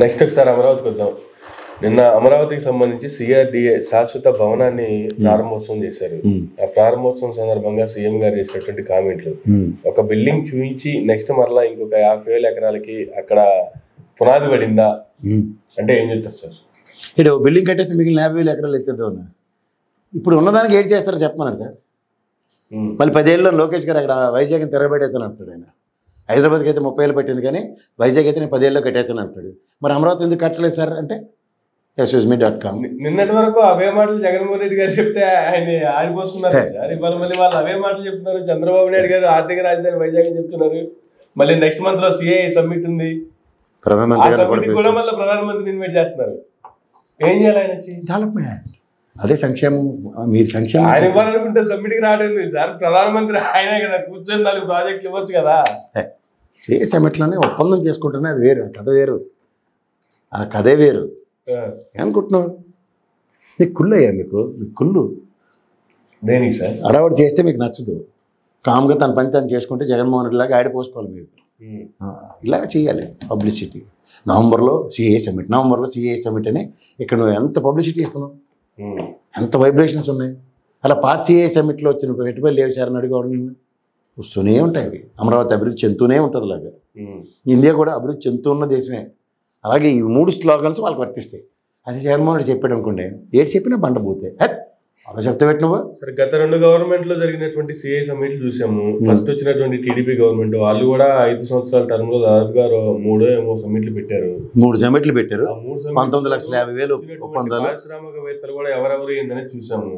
Next ఒకసారి అమరావతికి వద్దాం. నిన్న అమరావతికి సంబంధించి సిఆర్డిఏ శాశ్వత భవనాన్ని ప్రారంభోత్సవం చేశారు. ఆ ప్రారంభోత్సవం సందర్భంగా సీఎం గారు చేసినటువంటి కామెంట్లు, ఒక బిల్డింగ్ చూపించి నెక్స్ట్ మరలా ఇంకొక 50,000 ఎకరాలకి అక్కడ పునాది పడిందా అంటే ఏం చెప్తారు సార్? ఇటు బిల్డింగ్ కట్టేసి మిగిలిన 50,000 ఎకరాలు ఎత్తేద్దాం. ఇప్పుడు ఉన్నదానికి ఏడు చేస్తారో చెప్పమన్నారు సార్. మళ్ళీ 10 ఏళ్ళలో లోకేష్ గారు అక్కడ వైజాగ్ని తిరగబెట్టేస్తాను అంటాడు. ఆయన హైదరాబాద్కి అయితే 30 ఏళ్ళు పట్టింది, కానీ వైజాగ్ అయితే నేను 10 ఏళ్ళలో కట్టేస్తాను అంటాడు. మరి అమరావతి ఎందుకు కట్టలేదు సార్ అంటే excuseme.com. నిన్నటి వరకు అవే మాటలు జగన్మోహన్ రెడ్డి గారు చెప్తే ఆయన ఆడిపోసుకున్నారు సార్. ఇవాళ మళ్ళీ వాళ్ళు అవే మాటలు చెప్తున్నారు. చంద్రబాబు నాయుడు గారు ఆర్థిక రాజధాని వైజాగ్ చెప్తున్నారు. మళ్ళీ నెక్స్ట్ మంత్ లో సిఐ సమ్మిట్ ఉంది, ప్రధానమంత్రి కూడా మళ్ళీ ప్రధానమంత్రిని ఇన్వైట్ చేస్తున్నారు. ఏం చేయాలి ఆయన వచ్చి? డెవలప్మెంట్ అదే సంక్షేమం. మీరు సంక్షేమం ఆయన ఇవ్వాలనుకుంటే సమ్మిట్కి రావడం సార్. ప్రధానమంత్రి ఆయనే కదా, కూర్చొని 4 ప్రాజెక్టులు ఇవ్వచ్చు కదా. ఏ సమ్మిట్లోనే ఒప్పందం చేసుకుంటున్నా అది వేరు, కథ వేరు, ఆ కథే వేరు. ఏమనుకుంటున్నావు? మీకు కుళ్ళు అయ్యా, మీకు కుళ్ళు దేనికి సార్? అడవాడు చేస్తే మీకు నచ్చదు. కామ్గా తన పని తను చేసుకుంటే జగన్మోహన్ రెడ్డి లాగా ఆడిపోసుకోవాలి మీరు. ఇలాగ చేయాలి పబ్లిసిటీ. నవంబర్లో సిఏ సమ్మిట్ అని ఇక్కడ నువ్వు ఎంత పబ్లిసిటీ ఇస్తున్నావు, ఎంత వైబ్రేషన్స్ ఉన్నాయి. అలా పాత సిఏ సమ్మిట్లో వచ్చిన పెట్టుబడులు లేవు సార్ అని అడిగేవాడు. నిన్ను వస్తూనే ఉంటాయి అవి. అమరావతి అభివృద్ధి చెందుతూనే ఉంటుంది. అలాగా ఇండియా కూడా అభివృద్ధి చెందుతూ ఉన్న దేశమే. అలాగే ఈ 3 స్లోగన్స్ వాళ్ళకి వర్తిస్తాయి. అది జగన్మోహన్ రెడ్డి చెప్పాడు అనుకోండి, ఏడు చెప్పినా బండ పోతే అలా చెప్తా పెట్టినవా. సరే, గత 2 గవర్నమెంట్లో జరిగినటువంటి సిఐ సమ్మిట్లు చూసాము. ఫస్ట్ వచ్చినటువంటి టీడీపీ గవర్నమెంట్ వాళ్ళు కూడా 5 సంవత్సరాల టర్మ్లో దాదాపుగా 3 సమ్మిట్లు పెట్టారు. 3 సమ్మిట్లు పెట్టారు. 19,50,000 ఒప్పందాలు. పారిశ్రామికవేత్తలు కూడా ఎవరెవరు ఏందని చూసాము.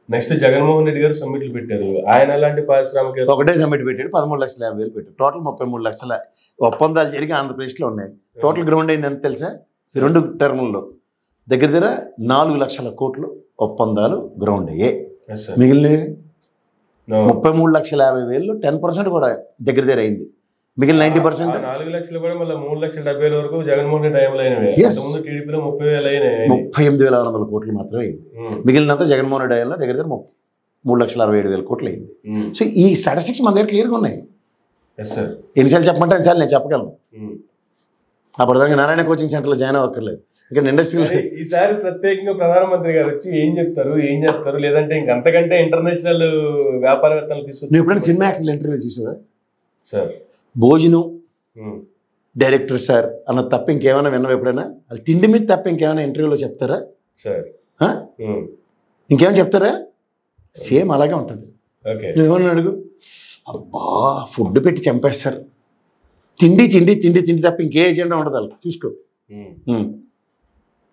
నెక్స్ట్ జగన్మోహన్ రెడ్డి గారు సమ్మిట్లు పెట్టారు. ఆయన అలాంటి పారిశ్రామిక ఒకటే సమ్మిట్ పెట్టాడు, 13,50,000 పెట్టారు. టోటల్ 33 లక్షల ఒప్పందాలు జరిగి ఆంధ్రప్రదేశ్లో ఉన్నాయి. టోటల్ గ్రౌండ్ అయింది ఎంత తెలుసా? 2 టర్ముల్లో దగ్గర 4 లక్షల కోట్లు ఒప్పందాలు గ్రౌండ్ అయ్యే. మిగిలిన 33,50,000 10% కూడా దగ్గర అయింది. మిగిలిన 90% 4 లక్షలు కూడా మళ్ళీ 3,70,000 వరకు జగన్మోహన్ రెడ్డి టైంలో అయినవి. టీడీపీలో 30,000 అయినాయి. 38,600 కోట్లు మాత్రమే అయింది. మిగిలినంతా జగన్మోహన్ రెడ్డి టైంలో దగ్గర 3,67,000 కోట్లు అయింది. సో ఈ స్టాటిస్టిక్స్ మన దగ్గర క్లియర్గా ఉన్నాయి. ఎన్నిసార్లు చెప్పమంటే అన్నిసార్లు నేను చెప్పగలను. అప్పటిదాకా నారాయణ కోచింగ్ సెంటర్లో జాయిన్ అవ్వక్కర్లేదు. ఇక్కడ ఇండస్ట్రీలో ఈసారి ప్రత్యేకంగా ప్రధానమంత్రి గారు వచ్చి ఏం చెప్తారు, ఏం చేస్తారు, లేదంటే ఇంకంతకంటే ఇంటర్నేషనల్ వ్యాపారవేత్తలు తీసుకొచ్చి నువ్వు ఎప్పుడైనా సినిమా యాక్టర్లు ఇంటర్వ్యూ చూసావా సార్? భోజనం డైరెక్టర్ సార్ అన్న తప్ప ఇంకేమైనా విన్నావు ఎప్పుడైనా? అది తిండి మీద తప్ప ఇంకేమైనా ఇంటర్వ్యూలో చెప్తారా సార్? ఇంకేమైనా చెప్తారా? సేమ్ అలాగే ఉంటుంది. నువ్వేమన్నా అడుగు, అబ్బా ఫుడ్ పెట్టి చంపేస్తారు, తిండి తిండి తిండి తిండి తప్ప ఇంకే ఏజెండా ఉండదు వాళ్ళకి. చూసుకో,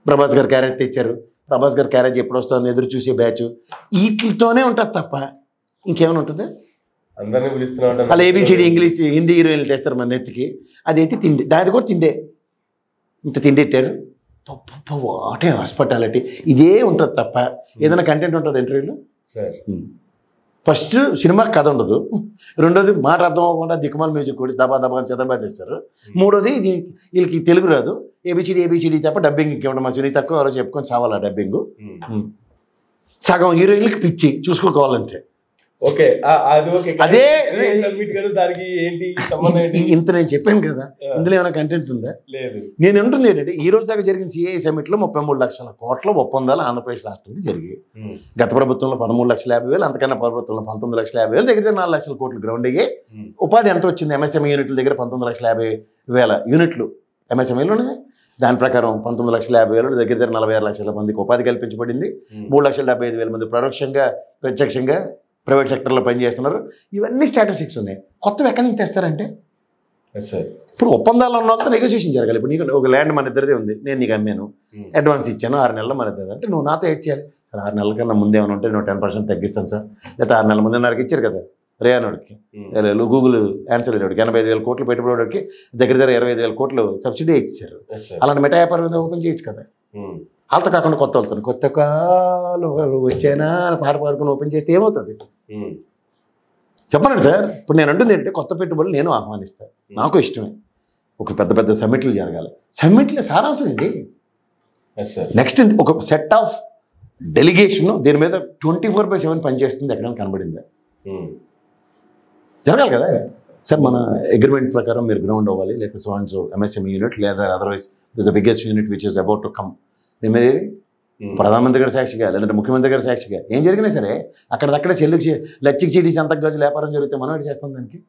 ప్రభాస్ గారు క్యారేజ్ తెచ్చారు, ప్రభాస్ గారు క్యారేజ్ ఎప్పుడు వస్తుందని ఎదురు చూసే బ్యాచ్ వీటితోనే ఉంటుంది తప్ప ఇంకేమైనా ఉంటుంది? అందరినీ పిలుస్తున్నా అలా ఏబిసిడి ఇంగ్లీష్ హిందీ హీరోయిన్లు చేస్తారు మన నెత్తికి. అదైతే తిండి, దాని కూడా తిండే. ఇంత తిండి పెట్టారు, వాటే హాస్పిటాలిటీ ఇదే ఉంటుంది తప్ప ఏదైనా కంటెంట్ ఉంటుంది ఇంటర్వ్యూలో? ఫస్ట్ సినిమా కథ ఉండదు, రెండోది మాట అర్థం అవ్వకుండా దిక్కుమాల మ్యూజిక్ కూడా దబా దబా చదబా తెస్తారు, మూడోది వీళ్ళకి తెలుగు రాదు, ఏబిసిడి తప్ప డబ్బింగ్ ఇంకేమంటే మా సునీత తక్కువ ఎవరో చెప్పుకొని చావాలి ఆ డబ్బింగ్. సగం హీరోయిన్లకి పిచ్చి చూసుకోవాలంటే. ఓకే, అదే దానికి ఏంటి సంబంధం? ఇంత నేను చెప్పాను కదా, ఇందులో ఏమైనా కంటెంట్ ఉందా? లేదు. నేను అంటుంది ఏంటంటే ఈ రోజు దాకా జరిగిన సిఐ సమ్మిట్లో 33 లక్షల కోట్ల ఒప్పందాలు ఆంధ్రప్రదేశ్ రాష్ట్రానికి జరిగాయి. గత ప్రభుత్వంలో 13,50,000, అంతకన్నా ప్రభుత్వంలో 19,50,000, దగ్గర 4 లక్షల కోట్లు గ్రౌండ్ అయ్యాయి. ఉపాధి ఎంత వచ్చింది? MSME యూనిట్ల దగ్గర 19,50,000 యూనిట్లు MSMEలోనే. దాని ప్రకారం 19,50,000 దగ్గర 46 లక్షల మందికి ఉపాధి కల్పించబడింది. 3,75,000 మంది పరోక్షంగా ప్రత్యక్షంగా ప్రైవేట్ సెక్టర్లో పనిచేస్తున్నారు. ఇవన్నీ స్టాటిస్టిక్స్ ఉన్నాయి. కొత్తవి ఎక్కడి నుంచి తెస్తారంటే ఇప్పుడు ఒప్పందాలు ఉన్న వాళ్ళతో నెగోసియేషన్ జరగాలి. ఇప్పుడు నీకు ఒక ల్యాండ్ మన ఇద్దరిదే ఉంది, నేను నీకు అమ్మాను, అడ్వాన్స్ ఇచ్చాను, 6 నెలలు మన ఇద్దరు అంటే నువ్వు నాతో ఏడ్ చేయాలి. సార్ 6 నెలల కన్నా ముందు ఏమైనా ఉంటే నేను 10% తగ్గిస్తాను సార్, లేకపోతే 6 నెలల ముందే నాకు ఇచ్చారు కదా రేయానోడికి, గూగుల్ ఆన్సర్ వాడికి 85,000 కోట్లు పెట్టుబడికి దగ్గర 25,000 కోట్లు సబ్సిడీ ఇచ్చారు. అలాంటి మిఠాయి వ్యాపారం ఓపెన్ చేయొచ్చు కదా. వాళ్ళతో కాకుండా కొత్త వెళ్తాను, కొత్త కాలు వచ్చానా అని పాట పాడుకుని ఓపెన్ చేస్తే ఏమవుతుంది చెప్పండి సార్. ఇప్పుడు నేను అంటుంది ఏంటంటే కొత్త పెట్టుబడులు నేను ఆహ్వానిస్తాను, నాకు ఇష్టమే. ఒక పెద్ద పెద్ద సమ్మిట్లు జరగాలి. సమ్మిట్ల సారాంశం ఇది. నెక్స్ట్ ఒక సెట్ ఆఫ్ డెలిగేషన్ దీని మీద 24/7 పనిచేస్తుంది. ఎక్కడైనా కనబడిందా? జరగాలి కదా. సార్ మన అగ్రిమెంట్ ప్రకారం మీరు గ్రౌండ్ అవ్వాలి, లేదా so and so MSME unit, లేదా otherwise this the biggest unit which is about to come. మేమేది ప్రధానమంత్రి గారి సాక్షిగా, లేదంటే ముఖ్యమంత్రి గారి సాక్షిగా ఏం జరిగినా సరే అక్కడక్కడ లచ్చికి చీటీ సంతకు గజులు వ్యాపారం జరిగితే మనం ఏంటి చేస్తాం దానికి?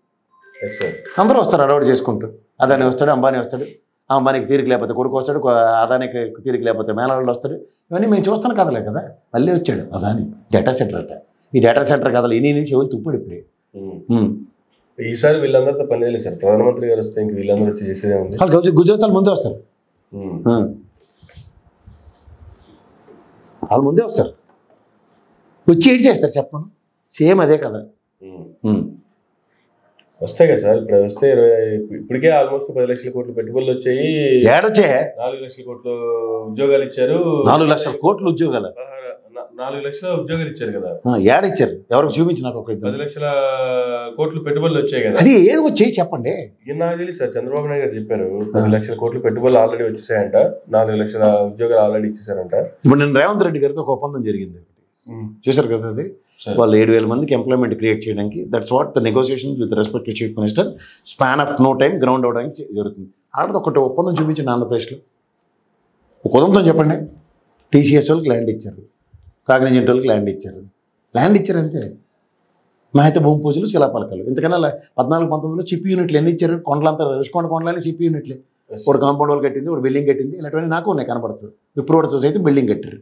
అందరూ వస్తారు అడవాడు చేసుకుంటూ. అదాని వస్తాడు, అంబానీ వస్తాడు, ఆ అంబానీకి తీరిక లేకపోతే కొడుకు వస్తాడు, అదానికి తీరిక లేకపోతే మేనవాళ్ళు వస్తాడు. ఇవన్నీ మేము చూస్తున్న కథలే కదా. మళ్ళీ వచ్చాడు అదాని డేటా సెంటర్ అట. ఈ డేటా సెంటర్ కథలు ఇన్ని చెవులు తుప్పుడు ఇప్పుడు. ఈసారి వీళ్ళందరితో పని లేదు సార్. ప్రధానమంత్రి గారు వస్తే ఇంక వీళ్ళందరూ వచ్చి చేసేదే ఉంది. గుజరాత్ ముందే వస్తారు, వాళ్ళు ముందే వస్తారు, వచ్చి ఏడు చేస్తారు చెప్పను. సేమ్ అదే కదా. వస్తాయి కదా సార్. ఇప్పుడు వస్తే ఇప్పటికే ఆల్మోస్ట్ 10 లక్షల కోట్లు పెట్టుబడులు వచ్చాయి. ఏడొచ్చే 4 లక్షల కోట్లు ఉద్యోగాలు ఇచ్చారు. 4 లక్షల కోట్లు ఉద్యోగాలు, 4 లక్షల ఉద్యోగాలు ఇచ్చారు కదా. ఏడిచ్చారు ఎవరికి చూపించి నాకు. 10 లక్షల కోట్లు పెట్టుబడులు వచ్చాయి కదా. అది ఏది వచ్చాయి చెప్పండి. నాకు తెలియదు సార్. చంద్రబాబు నాయుడు గారు చెప్పారు 10 లక్షల కోట్లు పెట్టుబడులు ఆల్రెడీ వచ్చేసాయంట, 4 లక్షల ఉద్యోగాలు ఆల్రెడీ ఇచ్చేసారంట. ఇప్పుడు నేను రేవంత్ రెడ్డి గారితో ఒక ఒప్పందం జరిగింది, చూసారు కదా. అది వాళ్ళు 7,000 మందికి ఎంప్లాయ్మెంట్ క్రియేట్ చేయడానికి, that's what the negotiations with respect to chief minister. Span of no time ground అవడానికి జరుగుతుంది. ఆడది ఒకటి ఒప్పందం చూపించండి ఆంధ్రప్రదేశ్లో. ఒక ఉదంతం చెప్పండి. టీసీఎస్ వాళ్ళకి ల్యాండ్ ఇచ్చారు, కాగ్నిజెంట్ వాళ్ళకి ల్యాండ్ ఇచ్చారు. ల్యాండ్ ఇచ్చారు అంతే. మహిత భూమి పూజలు, శిలాపలకాలు. ఇంతకన్నా 14-19లో చిప్ యూనిట్లు ఎన్ని ఇచ్చారు? కొండలంతా రుషికొండ కొండలని చిప్ యూనిట్లే. ఒక కాంపౌండ్ వాళ్ళు కట్టింది, ఒక బిల్డింగ్ కట్టింది. ఇలాంటివన్నీ నాకు ఉన్నాయి కనపడుతుంది. విప్రోడ్తో అయితే బిల్డింగ్ కట్టారు.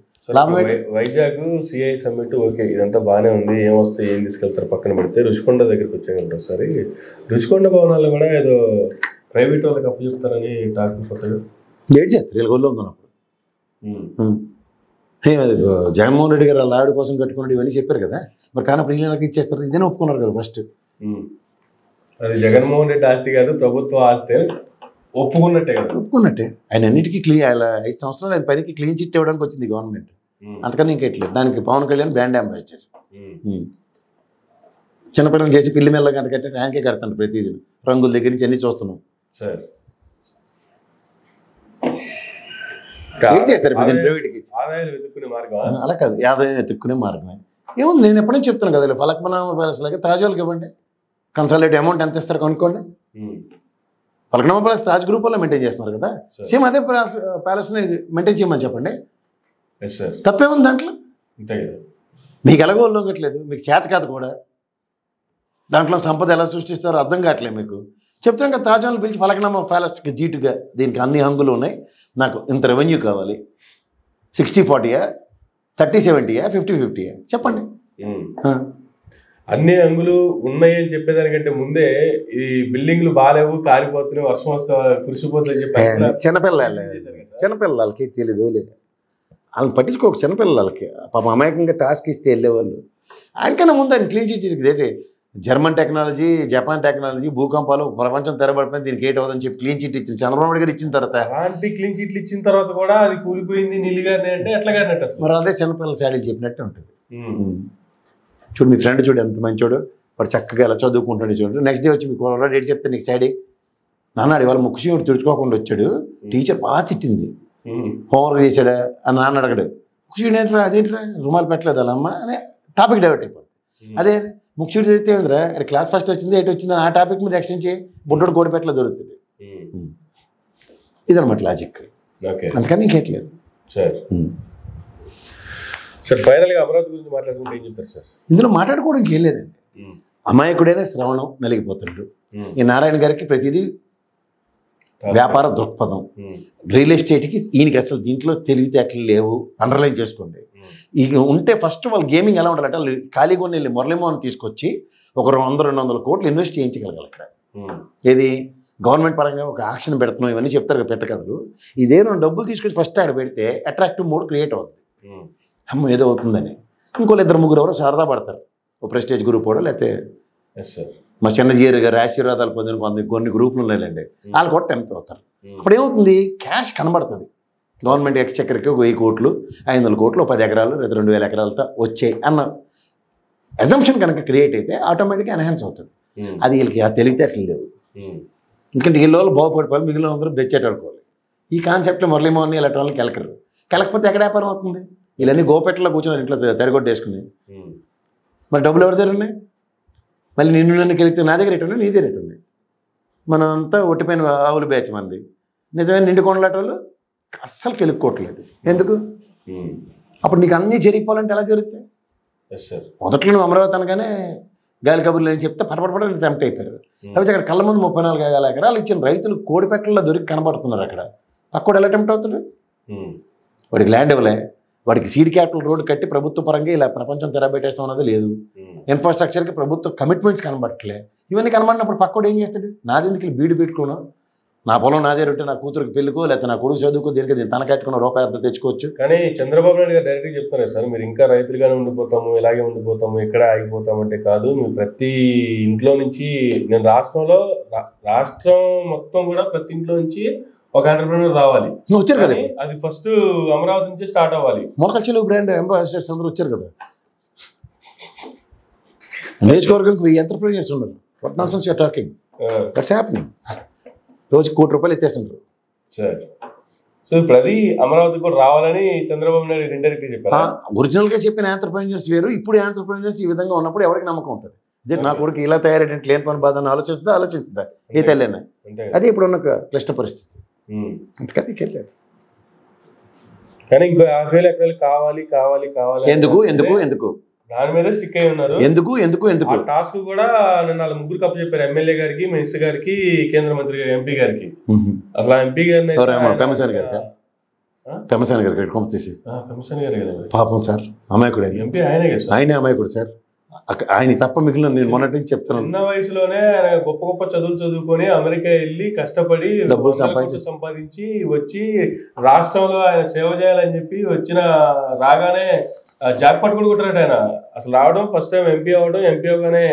వైజాగ్ సిఐ సమ్మిట్ ఓకే, ఇదంతా బాగానే ఉంది. ఏమొస్తే ఏం తీసుకెళ్తారు పక్కన పెడితే రుషికొండ దగ్గరికి వచ్చాయంట. ఒకసారి రుషికొండ భవనాలు కూడా ఏదో ప్రైవేట్ వాళ్ళకి అప్పు చెప్తారని టాక్ కొత్తగా ఏడు చేస్తారు. వీళ్ళ ఉన్నప్పుడు జగన్మోహన్ రెడ్డి గారు లాడ్ కోసం కట్టుకున్నాడు ఇవన్నీ చెప్పారు కదా. మరి కానీ ప్రియులకి ఇచ్చేస్తారు. ఇదేనే ఒప్పుకున్నారు కదా ఫస్ట్. అది జగన్మోహన్ రెడ్డి ఆస్తి కాదు, ప్రభుత్వ ఆస్తి ఒప్పుకున్నట్టే కదా. ఒప్పుకున్నట్టే. ఆయన అన్నిటికీ ఆయన 5 సంవత్సరాలు ఆయన పనికి క్లీన్ చిట్ ఇవ్వడానికి వచ్చింది గవర్నమెంట్. అంతకన్నా ఇంకెట్లేదు. దానికి పవన్ కళ్యాణ్ బ్రాండ్ అంబాసిడర్. చిన్నపిల్లలు చేసి పిల్లి మెల్ల గంట కట్టే ఆయనకే కడతాను ప్రతిదీ. రంగుల దగ్గర నుంచి అన్ని చూస్తున్నాం. చేస్తారు ప్రైవేట్కి. అలా కాదు, ఆదాయం వెతుక్కునే మార్గమే. ఏముంది, నేను ఎప్పటి నుంచి చెప్తాను కదా. ఫలక్నామా ప్యాలెస్ లాగా తాజ్ వాళ్ళకి ఇవ్వండి. కన్సల్టేట్ అమౌంట్ ఎంత ఇస్తారు కనుక్కోండి. ఫలక్నామా ప్యాలెస్ తాజ్ గ్రూప్ వల్ల మెయింటైన్ చేస్తున్నారు కదా. సేమ్ అదే ప్యాలెస్ని మెయింటైన్ చేయమని చెప్పండి. తప్పే ఉంది దాంట్లో. మీకు ఎలాగో లొంగట్లేదు, మీకు చేత కాదు కూడా. దాంట్లో సంపద ఎలా సృష్టిస్తారో అర్థం కావట్లేదు మీకు. చెప్తాను కదా, తాజ్ వాళ్ళని పిలిచి ఫలక్నామా ప్యాలెస్కి జీటుగా దీనికి అన్ని హంగులు ఉన్నాయి, నాకు ఇంత రెవెన్యూ కావాలి, 60-40యా, 30-70యా, 50-50యా చెప్పండి. అన్ని అంగులు ఉన్నాయని చెప్పేదానికంటే ముందే ఈ బిల్డింగ్లు బాగాలేవు, కాలిపోతున్నాయి, వర్షం వస్తే కురిసిపోతుంది చెప్పి చిన్నపిల్లలకి తెలియదు. వాళ్ళని పట్టించుకోక చిన్నపిల్లలకి పాపం అమాయకంగా టాస్క్ ఇస్తే వెళ్ళేవాళ్ళు. ఆయనకన్నా ముందు ఆయన క్లీన్ చేసేది జర్మన్ టెక్నాలజీ, జపాన్ టెక్నాలజీ, భూకంపాలు, ప్రపంచం తెరబడిపోయింది, దీనికి ఏట్ అవుతుందని చెప్పి క్లీన్ చిట్ ఇచ్చింది చంద్రబాబు నాయుడు గారు. ఇచ్చిన తర్వాత అలాంటి క్లీన్ చిట్లు ఇచ్చిన తర్వాత కూడా అది కూలిపోయింది నీళ్ళుగానే అంటే ఎట్లా గారినట్టు. మరి అదే చిన్నపిల్లల శాడీలు చెప్పినట్టే ఉంటుంది. చూడు మీ ఫ్రెండ్ చూడు ఎంత మంచోడు, వాడు చక్కగా ఎలా చదువుకుంటాడు చూడు. నెక్స్ట్ డే వచ్చి మీకు డేట్ చెప్తే నీకు శాడీ నాన్నాడు. ఇవాళ ముక్కుశివుడు తుడుచుకోకుండా వచ్చాడు, టీచర్ బాగా తిట్టింది, హోంవర్క్ చేశాడా అని నాన్న అడగడు. ముక్కుశివుడు ఏంట్రా, అదేంట్రా రుమాలు పెట్టలేదు అలా అమ్మ అని టాపిక్ డైవర్ట్ అయిపోతుంది. అదే ముఖ్యుడు చదివితే ఏంద్రా ఇక్కడ క్లాస్ ఫస్ట్ వచ్చింది, ఎయిట్ వచ్చింది ఆ టాపిక్ మీద ఎక్స్టెండ్ చేయి, బుడ్డోడు కోడి పెట్టలే దొరుకుతుంది. ఇదనమాట లాజిక్. అందుకని ఇంకేట్లేదు సార్. సార్ ఫైనల్గా అమరావతి గురించి మాట్లాడుకుంటే ఏం చెప్తారు సార్? ఇందులో మాట్లాడుకోవడానికి ఏం లేదండి. అమాయకుడైనా శ్రవణం నలిగిపోతుండ్రు. ఈ నారాయణ గారికి ప్రతిదీ వ్యాపార దృక్పథం. రియల్ ఎస్టేట్కి ఈయనకి అసలు దీంట్లో తెలివితేటలు లేవు. అండర్లైన్ చేసుకోండి. ఇక ఉంటే ఫస్ట్ వాళ్ళు గేమింగ్ ఎలా ఉండాలంటే ఖాళీగా ఉన్న వెళ్ళి మురళీమోహన్ తీసుకొచ్చి ఒక 100-200 కోట్లు ఇన్వెస్ట్ చేయించగలగాలి అక్కడ. ఏది గవర్నమెంట్ పరంగా ఒక యాక్షన్ పెడుతున్నాం ఇవన్నీ చెప్తారు కదా పెట్టగలరు. ఇదేదో డబ్బులు తీసుకొచ్చి ఫస్ట్ ఆడ పెడితే అట్రాక్టివ్ మూడ్ క్రియేట్ అవుతుంది. అమ్మ ఏదో అవుతుందని ఇంకోళ్ళు 2-3 ఎవరో సరదా పడతారు. ఓ ప్రెస్టేజ్ గ్రూప్ కూడా లేకపోతే మా చిన్నజీఆర్ గారు ఆశీర్వాదాలు పొందిన కొన్ని గ్రూపులు ఉన్నాయండి, వాళ్ళు కూడా టెంప్ట్ అవుతారు. అప్పుడు ఏమవుతుంది, క్యాష్ కనబడుతుంది. గవర్నమెంట్ ఎక్స్చెక్కర్కి 1000 కోట్లు 500 కోట్లు 10 ఎకరాలు లేదా 2000 ఎకరాలతో వచ్చాయి అన్న అజంప్షన్ కనుక క్రియేట్ అయితే ఆటోమేటిక్గా ఎన్హాన్స్ అవుతుంది. అది వీళ్ళకి తెలివితేటలు లేవు. ఎందుకంటే వీళ్ళ వాళ్ళు బాగుపడిపోవాలి, మిగిలిన అందరూ బెచ్చేటాడుకోవాలి. ఈ కాన్సెప్ట్లో మురళీమోహన్ ఇలాంటి వాళ్ళని కెలకపోతే ఎక్కడ వ్యాపారం అవుతుంది? వీళ్ళన్నీ గోపెట్టలో కూర్చొని ఇంట్లో తడిగొట్టేసుకుని మరి డబ్బులు ఎవరి దగ్గర ఉన్నాయి? మళ్ళీ నన్ను కలిగితే నా దగ్గర రేటు ఉన్నాయి, నీదే రేటు ఉంది. మనం అంతా ఒట్టిపోయిన ఆవులు బ్యాచ్ మంది. నిజమైన నిండు కొండలాట వాళ్ళు అస్సలు కెలుక్కోవట్లేదు. ఎందుకు? అప్పుడు నీకు అన్నీ జరిగిపోవాలంటే ఎలా జరుగుతాయి? మొదట్లో నువ్వు అమరావతి అనగానే గాలి కబుర్లు అని చెప్తే పటపటపట టెంప్ట్ అయిపోయారు. కాబట్టి అక్కడ కళ్ళ ముందు 34 ఎకరాలు ఇచ్చిన రైతులు కోడిపెట్టల్లో దొరికి కనబడుతున్నారు. అక్కడ పక్కడు ఎలా టెంప్ట్ అవుతాడు? వాడికి ల్యాండ్ ఇవ్వలే, వాడికి సీడ్ క్యాపిటల్ రోడ్డు కట్టి ప్రభుత్వ పరంగా ఇలా ప్రపంచం తెరబెట్టేస్తాం అన్నది లేదు. ఇన్ఫ్రాస్ట్రక్చర్కి ప్రభుత్వ కమిట్మెంట్స్ కనబడట్లే. ఇవన్నీ కనబడినప్పుడు పక్కడు ఏం చేస్తాడు? నాది ఎందుకు బీడు పెట్టుకోను, నా పొలం నాదే ఉంటే నా కూతురికి పెళ్ళికో లేకపోతే నా కొడుకు చదువుకో దీనికి తన కట్టుకున్న రూపాయి అర్థం తెచ్చుకోవచ్చు. కానీ చంద్రబాబు నాయుడు గారు డైరెక్ట్గా చెప్తున్నారు సార్, మీరు ఇంకా రైతులుగానే ఉండిపోతాము, ఇలాగే ఉండిపోతాము, ఇక్కడ ఆగిపోతాము అంటే కాదు. మీరు ప్రతి ఇంట్లో నుంచి, నేను రాష్ట్రం మొత్తం కూడా ప్రతి ఇంట్లో నుంచి ఒక ఎంటర్‌ప్రెన్యూర్ రావాలి. వచ్చారు కదా, అది ఫస్ట్ అమరావతి నుంచి స్టార్ట్ అవ్వాలి. మొలకల చెరువు బ్రాండ్ అంబాసిడర్స్ అందరూ వచ్చారు కదా. నియోజకవర్గంకి 1000 ఎంటర్‌ప్రెన్యూర్స్ ఉన్నారు. What nonsense you are talking? That's happening. రోజు ₹1 కోటి ఎత్తేస్తున్నారు సార్. సో ఇప్పుడు అది అమరావతి కూడా రావాలని చంద్రబాబు నాయుడు ఇండైరెక్ట్ గా చెప్పారు. ఒరిజినల్గా చెప్పిన ఎంటర్‌ప్రెన్యూర్స్ వేరు, ఇప్పుడు ఎంటర్‌ప్రెన్యూర్స్ ఈ విధంగా ఉన్నప్పుడు ఎవరికి నమ్మకం ఉంటుంది? అదే నా కొడుకు ఇలా తయారైన లేని పని బాధ ఆలోచిస్తుందా ఏ తెల్లైనా? అదే ఇప్పుడు ఉన్న క్లిష్ట పరిస్థితి. అందుకని వెళ్ళారు. కానీ ఇంకో 50,000 ఎకరాలు కావాలి కావాలి కావాలి. ఎందుకు దాని మీద స్టిక్ అయి ఉన్నారు. ఎందుకు టాస్క్ కూడా నిన్న 3 కప్పు చెప్పారు, ఎమ్మెల్యే గారికి, మినిస్టర్ గారికి, కేంద్ర మంత్రి గారికి, ఎంపీ గారికి. అసలు ఎంపీ గారిని పెమసాని గారికి తీసి పాపం సార్, అమాయకుడు. ఎంపీ ఆయనే అమాయకుడు సార్. ఆయన తప్ప మిగిలిన నేను మొన్నటి నుంచి చెప్తున్నాను. చిన్న వయసులోనే ఆయన గొప్ప గొప్ప చదువులు చదువుకొని అమెరికా వెళ్ళి కష్టపడి డబ్బులు సంపాదించి వచ్చి రాష్ట్రంలో ఆయన సేవ చేయాలని చెప్పి రాగానే జాక్పాట్ కూడా కొట్టారట ఆయన. అసలు రావడం ఫస్ట్ టైం ఎంపీ అవ్వడం, ఎంపీ అవగానే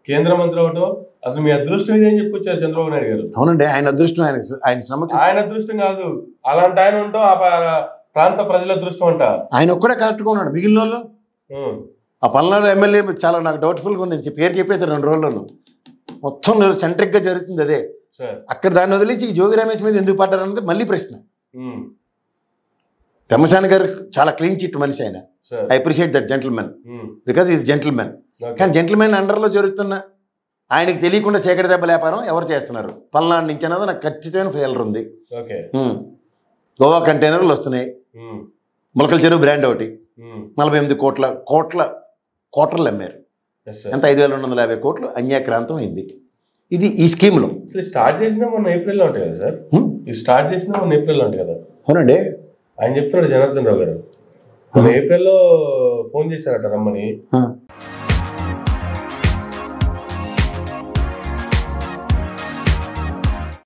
కేంద్ర మంత్రి అవ్వడం, అసలు మీ అదృష్టం ఇదేం చెప్పుకొచ్చారు చంద్రబాబు నాయుడు గారు. అవునండి, ఆయన అదృష్టం, ఆయన అదృష్టం కాదు, అలాంటి ఆయన ఉంటాం ఆ ప్రాంత ప్రజల అదృష్టం అంట. ఆయన ఒక్కడే కరెక్ట్గా ఉన్నాడు. మిగిలిన వాళ్ళు ఆ పల్నాడు ఎమ్మెల్యే చాలా నాకు డౌట్ఫుల్గా ఉంది. పేరు చెప్పేది 2 రోజుల్లోనూ మొత్తం సెంట్రిక్గా జరుగుతుంది అదే. అక్కడ దాన్ని వదిలేసి జోగి రమేష్ మీద ఎందుకు పడ్డారు అన్నది మళ్ళీ ప్రశ్న. పెమ్మసాని గారు చాలా క్లీన్ చిట్ మనిషి ఆయన. I appreciate that gentlemen because is gentlemen. కానీ జెంటిల్మెన్ అండర్లో జరుగుతున్న ఆయనకి తెలియకుండా సేకర దెబ్బ వ్యాపారం ఎవరు చేస్తున్నారు పల్నాడు నుంచి అన్నది నాకు ఖచ్చితమైన ఫెయిలర్ ఉంది. గోవా కంటైనర్లు వస్తున్నాయి, మొలకల చెరువు బ్రాండ్ ఒకటి 48 కోట్రలు అమ్మారు. ఎంత 5,250 కోట్లు అన్యాక్రాంతం అయింది. ఇది ఈ స్కీమ్లో స్టార్ట్ చేసిన మొన్న ఏప్రిల్లో ఉంటాయి కదా సార్. స్టార్ట్ చేసిన మొన్న ఏప్రిల్లో ఉంటాయి కదా. అవునండి, ఆయన చెప్తున్నాడు జనార్దన్ రావు గారు. ఏప్రిల్లో ఫోన్ చేశారట రమ్మని.